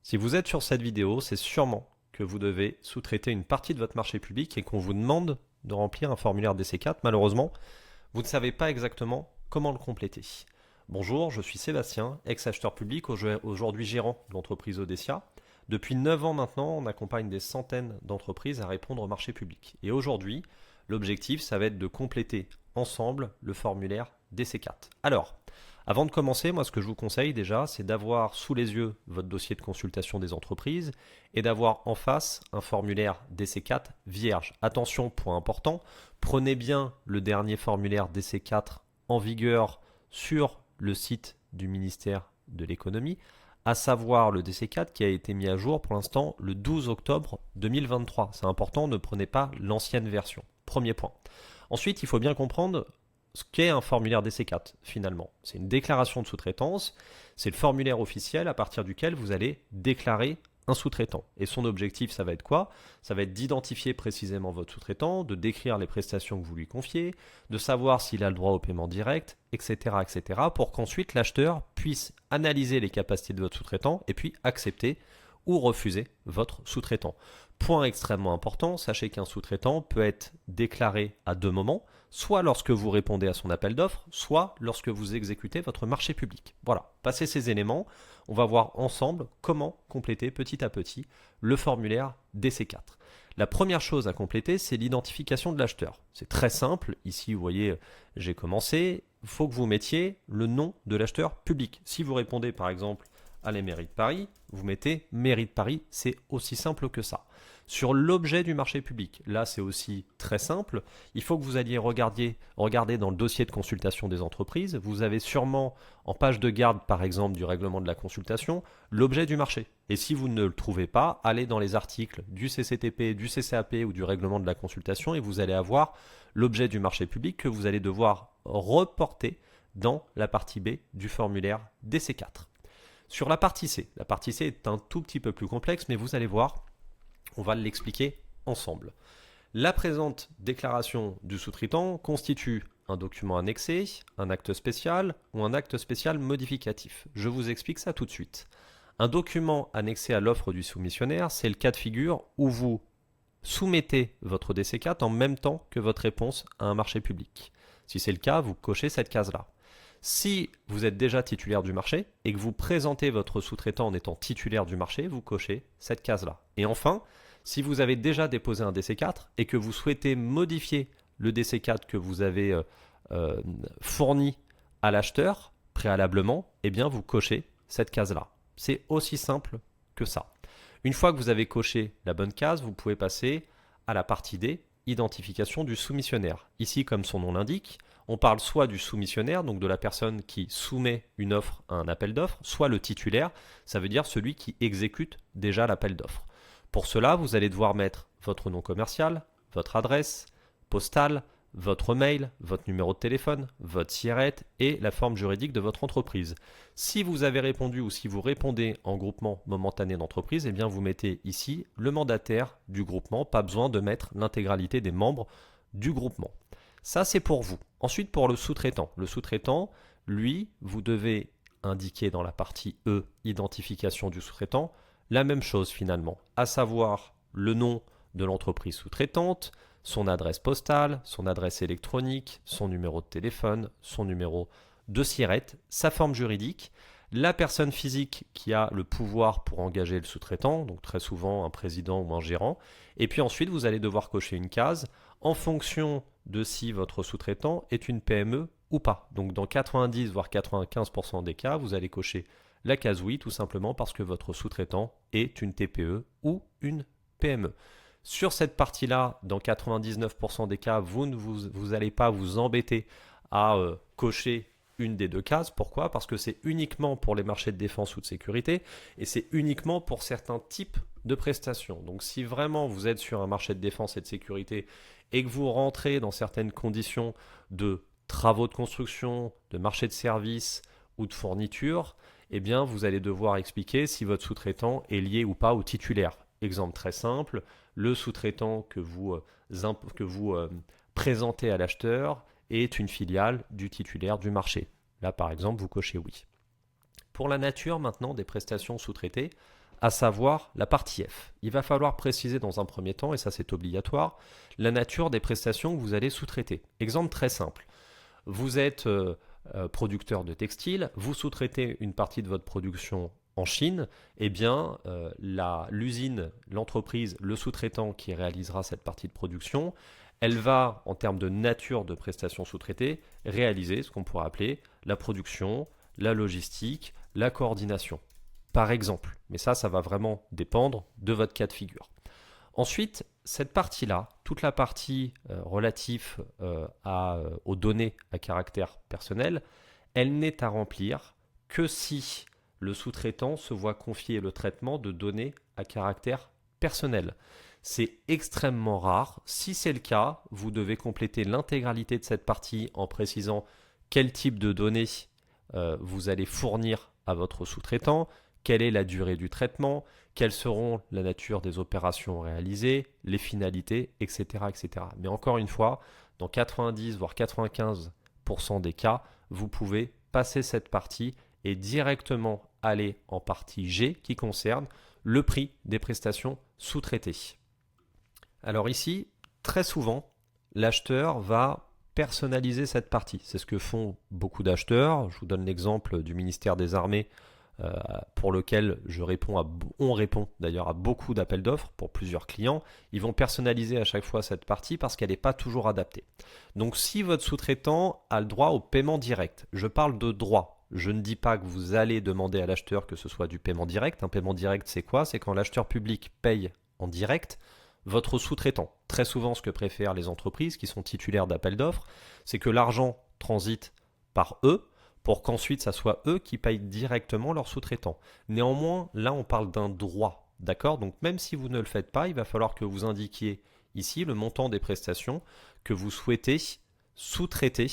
Si vous êtes sur cette vidéo, c'est sûrement que vous devez sous-traiter une partie de votre marché public et qu'on vous demande de remplir un formulaire DC4. Malheureusement, vous ne savez pas exactement comment le compléter. Bonjour, je suis Sébastien, ex-acheteur public, aujourd'hui gérant de l'entreprise Odessia. Depuis 9 ans maintenant, on accompagne des centaines d'entreprises à répondre au marché public. Et aujourd'hui, l'objectif, ça va être de compléter ensemble le formulaire DC4. Alors, avant de commencer, moi ce que je vous conseille déjà, c'est d'avoir sous les yeux votre dossier de consultation des entreprises et d'avoir en face un formulaire DC4 vierge. Attention, point important, prenez bien le dernier formulaire DC4 en vigueur sur le site du ministère de l'économie, à savoir le DC4 qui a été mis à jour pour l'instant le 12 octobre 2023. C'est important, ne prenez pas l'ancienne version. Premier point. Ensuite, il faut bien comprendre ce qu'est un formulaire DC4 finalement. C'est une déclaration de sous-traitance, c'est le formulaire officiel à partir duquel vous allez déclarer un sous-traitant. Et son objectif, ça va être quoi? Ça va être d'identifier précisément votre sous-traitant, de décrire les prestations que vous lui confiez, de savoir s'il a le droit au paiement direct, etc. pour qu'ensuite l'acheteur puisse analyser les capacités de votre sous-traitant et puis accepter ou refuser votre sous-traitant. Point extrêmement important, sachez qu'un sous-traitant peut être déclaré à deux moments, soit lorsque vous répondez à son appel d'offres, soit lorsque vous exécutez votre marché public. Voilà, passé ces éléments, on va voir ensemble comment compléter petit à petit le formulaire DC4. La première chose à compléter, c'est l'identification de l'acheteur. C'est très simple, ici vous voyez, j'ai commencé, il faut que vous mettiez le nom de l'acheteur public. Si vous répondez par exemple à la mairie de Paris, vous mettez mairie de Paris, c'est aussi simple que ça. Sur l'objet du marché public, là c'est aussi très simple, il faut que vous alliez regarder dans le dossier de consultation des entreprises, vous avez sûrement en page de garde par exemple du règlement de la consultation, l'objet du marché. Et si vous ne le trouvez pas, allez dans les articles du CCTP, du CCAP ou du règlement de la consultation et vous allez avoir l'objet du marché public que vous allez devoir reporter dans la partie B du formulaire DC4. Sur la partie C est un tout petit peu plus complexe, mais vous allez voir, on va l'expliquer ensemble. La présente déclaration du sous-traitant constitue un document annexé, un acte spécial ou un acte spécial modificatif. Je vous explique ça tout de suite. Un document annexé à l'offre du soumissionnaire, c'est le cas de figure où vous soumettez votre DC4 en même temps que votre réponse à un marché public. Si c'est le cas, vous cochez cette case-là. Si vous êtes déjà titulaire du marché et que vous présentez votre sous-traitant en étant titulaire du marché, vous cochez cette case-là. Et enfin, si vous avez déjà déposé un DC4 et que vous souhaitez modifier le DC4 que vous avez fourni à l'acheteur préalablement, eh bien vous cochez cette case-là. C'est aussi simple que ça. Une fois que vous avez coché la bonne case, vous pouvez passer à la partie D, identification du soumissionnaire. Ici, comme son nom l'indique, on parle soit du soumissionnaire, donc de la personne qui soumet une offre à un appel d'offres, soit le titulaire, ça veut dire celui qui exécute déjà l'appel d'offres. Pour cela, vous allez devoir mettre votre nom commercial, votre adresse postale, votre mail, votre numéro de téléphone, votre SIRET et la forme juridique de votre entreprise. Si vous avez répondu ou si vous répondez en groupement momentané d'entreprise, eh bien vous mettez ici le mandataire du groupement, pas besoin de mettre l'intégralité des membres du groupement. Ça, c'est pour vous. Ensuite, pour le sous-traitant. Le sous-traitant, lui, vous devez indiquer dans la partie E, identification du sous-traitant, la même chose finalement, à savoir le nom de l'entreprise sous-traitante, son adresse postale, son adresse électronique, son numéro de téléphone, son numéro de SIRET, sa forme juridique, la personne physique qui a le pouvoir pour engager le sous-traitant, donc très souvent un président ou un gérant, et puis ensuite vous allez devoir cocher une case en fonction de si votre sous-traitant est une PME ou pas. Donc dans 90 voire 95% des cas, vous allez cocher la case oui, tout simplement parce que votre sous-traitant est une TPE ou une PME. Sur cette partie-là, dans 99% des cas, vous n'allez pas vous embêter à cocher une des deux cases. Pourquoi? Parce que c'est uniquement pour les marchés de défense ou de sécurité et c'est uniquement pour certains types de prestations. Donc si vraiment vous êtes sur un marché de défense et de sécurité et que vous rentrez dans certaines conditions de travaux de construction, de marché de services ou de fourniture, eh bien vous allez devoir expliquer si votre sous-traitant est lié ou pas au titulaire. Exemple très simple, le sous-traitant que vous présentez à l'acheteur est une filiale du titulaire du marché. Là par exemple, vous cochez oui. Pour la nature maintenant des prestations sous-traitées, à savoir la partie F. Il va falloir préciser dans un premier temps, et ça c'est obligatoire, la nature des prestations que vous allez sous-traiter. Exemple très simple. Vous êtes producteur de textile, vous sous-traitez une partie de votre production en Chine, eh bien l'usine, l'entreprise, le sous-traitant qui réalisera cette partie de production, elle va, en termes de nature de prestations sous-traitées, réaliser ce qu'on pourrait appeler la production, la logistique, la coordination, par exemple. Mais ça va vraiment dépendre de votre cas de figure. Ensuite, cette partie-là, toute la partie relative aux données à caractère personnel, elle n'est à remplir que si le sous-traitant se voit confier le traitement de données à caractère personnel. C'est extrêmement rare. Si c'est le cas, vous devez compléter l'intégralité de cette partie en précisant quel type de données vous allez fournir à votre sous-traitant, quelle est la durée du traitement, quelles seront la nature des opérations réalisées, les finalités, etc., etc. Mais encore une fois, dans 90 voire 95% des cas, vous pouvez passer cette partie et directement aller en partie G qui concerne le prix des prestations sous-traitées. Alors ici, très souvent, l'acheteur va personnaliser cette partie. C'est ce que font beaucoup d'acheteurs. Je vous donne l'exemple du ministère des Armées pour lequel on répond d'ailleurs à beaucoup d'appels d'offres pour plusieurs clients. Ils vont personnaliser à chaque fois cette partie parce qu'elle n'est pas toujours adaptée. Donc si votre sous-traitant a le droit au paiement direct, je parle de droit. Je ne dis pas que vous allez demander à l'acheteur que ce soit du paiement direct. Un paiement direct, c'est quoi? C'est quand l'acheteur public paye en direct votre sous-traitant. Très souvent, ce que préfèrent les entreprises qui sont titulaires d'appels d'offres, c'est que l'argent transite par eux pour qu'ensuite, ça soit eux qui payent directement leurs sous-traitants. Néanmoins, là, on parle d'un droit, d'accord? Donc, même si vous ne le faites pas, il va falloir que vous indiquiez ici le montant des prestations que vous souhaitez sous-traiter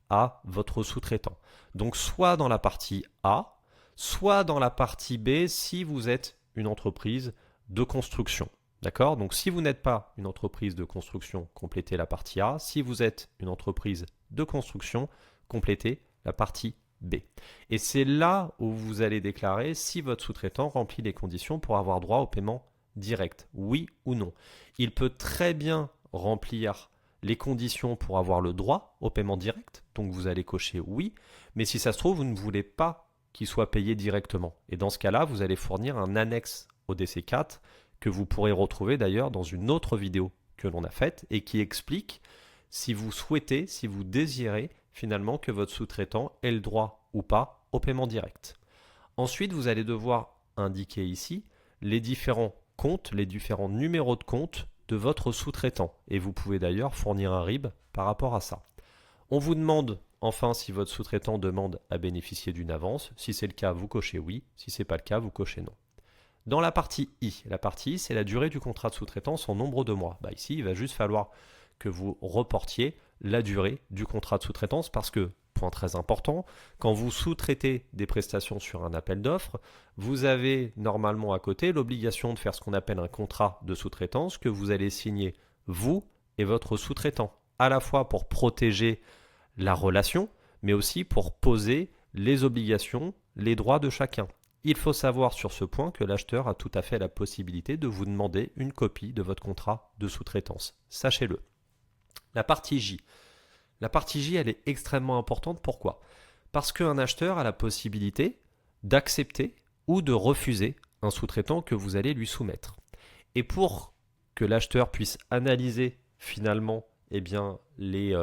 à votre sous-traitant. Donc, soit dans la partie A, soit dans la partie B si vous êtes une entreprise de construction. D'accord? Donc, si vous n'êtes pas une entreprise de construction, complétez la partie A. Si vous êtes une entreprise de construction, complétez la partie B. Et c'est là où vous allez déclarer si votre sous-traitant remplit les conditions pour avoir droit au paiement direct, oui ou non. Il peut très bien remplir les conditions pour avoir le droit au paiement direct, donc vous allez cocher oui, mais si ça se trouve, vous ne voulez pas qu'il soit payé directement. Et dans ce cas-là, vous allez fournir un annexe au DC4 que vous pourrez retrouver d'ailleurs dans une autre vidéo que l'on a faite et qui explique si vous souhaitez, si vous désirez finalement que votre sous-traitant ait le droit ou pas au paiement direct. Ensuite, vous allez devoir indiquer ici les différents comptes, les différents numéros de compte de votre sous-traitant. Et vous pouvez d'ailleurs fournir un RIB par rapport à ça. On vous demande enfin si votre sous-traitant demande à bénéficier d'une avance. Si c'est le cas, vous cochez oui. Si ce n'est pas le cas, vous cochez non. Dans la partie I, c'est la durée du contrat de sous-traitance en nombre de mois. Ici, il va juste falloir que vous reportiez la durée du contrat de sous-traitance parce que, point très important, quand vous sous-traitez des prestations sur un appel d'offres, vous avez normalement à côté l'obligation de faire ce qu'on appelle un contrat de sous-traitance que vous allez signer vous et votre sous-traitant, à la fois pour protéger la relation, mais aussi pour poser les obligations, les droits de chacun. Il faut savoir sur ce point que l'acheteur a tout à fait la possibilité de vous demander une copie de votre contrat de sous-traitance. Sachez-le. La partie J. La partie J, elle est extrêmement importante. Pourquoi? Parce qu'un acheteur a la possibilité d'accepter ou de refuser un sous-traitant que vous allez lui soumettre. Et pour que l'acheteur puisse analyser finalement les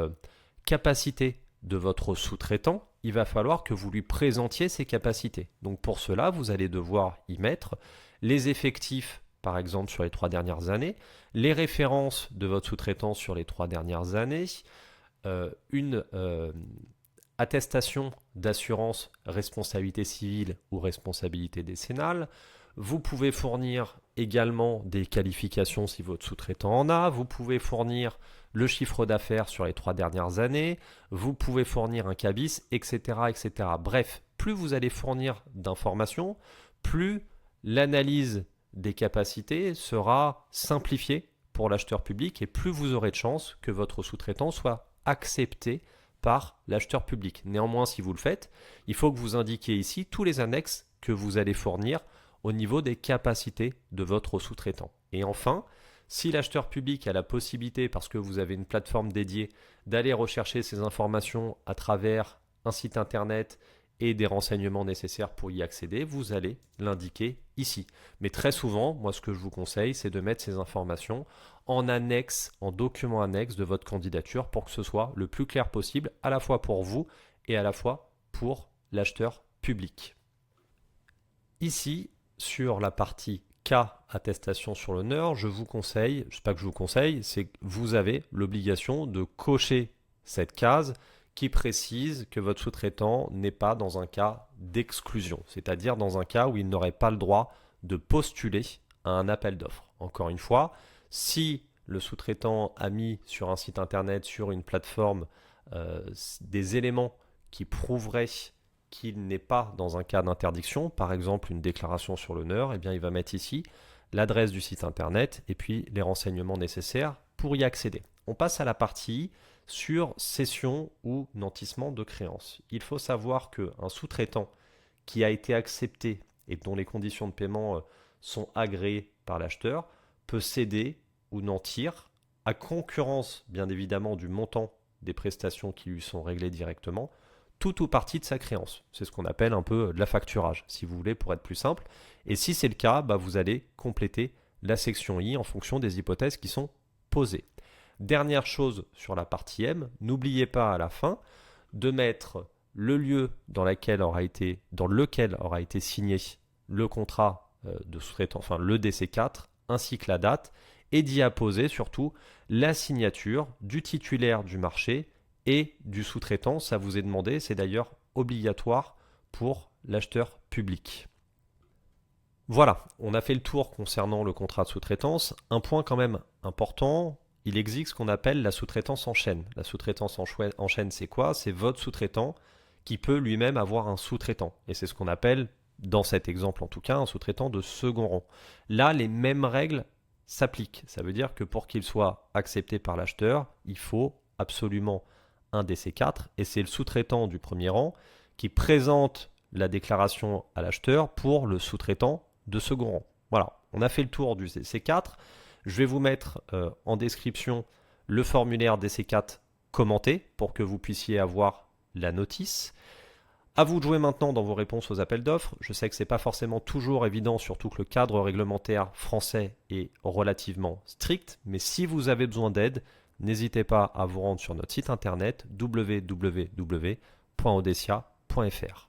capacités de votre sous-traitant, il va falloir que vous lui présentiez ses capacités. Donc pour cela, vous allez devoir y mettre les effectifs, par exemple sur les 3 dernières années, les références de votre sous-traitant sur les 3 dernières années, une attestation d'assurance responsabilité civile ou responsabilité décennale. Vous pouvez fournir également des qualifications si votre sous-traitant en a. Vous pouvez fournir le chiffre d'affaires sur les 3 dernières années. Vous pouvez fournir un cabis, etc., etc. Bref, plus vous allez fournir d'informations, plus l'analyse des capacités sera simplifiée pour l'acheteur public et plus vous aurez de chances que votre sous-traitant soit accepté par l'acheteur public. Néanmoins, si vous le faites, il faut que vous indiquiez ici tous les annexes que vous allez fournir au niveau des capacités de votre sous-traitant. Et enfin, si l'acheteur public a la possibilité, parce que vous avez une plateforme dédiée, d'aller rechercher ces informations à travers un site internet et des renseignements nécessaires pour y accéder, vous allez l'indiquer ici. Mais très souvent, moi ce que je vous conseille, c'est de mettre ces informations en annexe, en document annexe de votre candidature pour que ce soit le plus clair possible, à la fois pour vous et à la fois pour l'acheteur public. Ici, sur la partie cas attestation sur l'honneur, je vous conseille, c'est pas que je vous conseille, c'est que vous avez l'obligation de cocher cette case qui précise que votre sous-traitant n'est pas dans un cas d'exclusion, c'est-à-dire dans un cas où il n'aurait pas le droit de postuler à un appel d'offres. Encore une fois, si le sous-traitant a mis sur un site internet, sur une plateforme, des éléments qui prouveraient qu'il n'est pas dans un cas d'interdiction, par exemple une déclaration sur l'honneur, eh bien il va mettre ici l'adresse du site internet et puis les renseignements nécessaires pour y accéder. On passe à la partie sur cession ou nantissement de créances. Il faut savoir qu'un sous-traitant qui a été accepté et dont les conditions de paiement sont agréées par l'acheteur peut céder ou nantir à concurrence bien évidemment du montant des prestations qui lui sont réglées directement, tout ou partie de sa créance. C'est ce qu'on appelle un peu de l'affacturage, si vous voulez, pour être plus simple. Et si c'est le cas, vous allez compléter la section I en fonction des hypothèses qui sont posées. Dernière chose sur la partie M, n'oubliez pas à la fin de mettre le lieu dans lequel aura été signé le contrat de sous-traitant, enfin le DC4, ainsi que la date, et d'y apposer surtout la signature du titulaire du marché et du sous-traitant. Ça vous est demandé, c'est d'ailleurs obligatoire pour l'acheteur public. Voilà, on a fait le tour concernant le contrat de sous-traitance. Un point quand même important, il existe ce qu'on appelle la sous-traitance en chaîne. La sous-traitance en chaîne, c'est quoi? C'est votre sous-traitant qui peut lui-même avoir un sous-traitant. Et c'est ce qu'on appelle, dans cet exemple en tout cas, un sous-traitant de second rang. Là, les mêmes règles s'appliquent. Ça veut dire que pour qu'il soit accepté par l'acheteur, il faut absolument un DC4 et c'est le sous-traitant du premier rang qui présente la déclaration à l'acheteur pour le sous-traitant de second rang. Voilà, on a fait le tour du DC4. Je vais vous mettre en description le formulaire DC4 commenté pour que vous puissiez avoir la notice. À vous de jouer maintenant dans vos réponses aux appels d'offres. Je sais que ce n'est pas forcément toujours évident, surtout que le cadre réglementaire français est relativement strict, mais si vous avez besoin d'aide, n'hésitez pas à vous rendre sur notre site internet www.audecia.fr.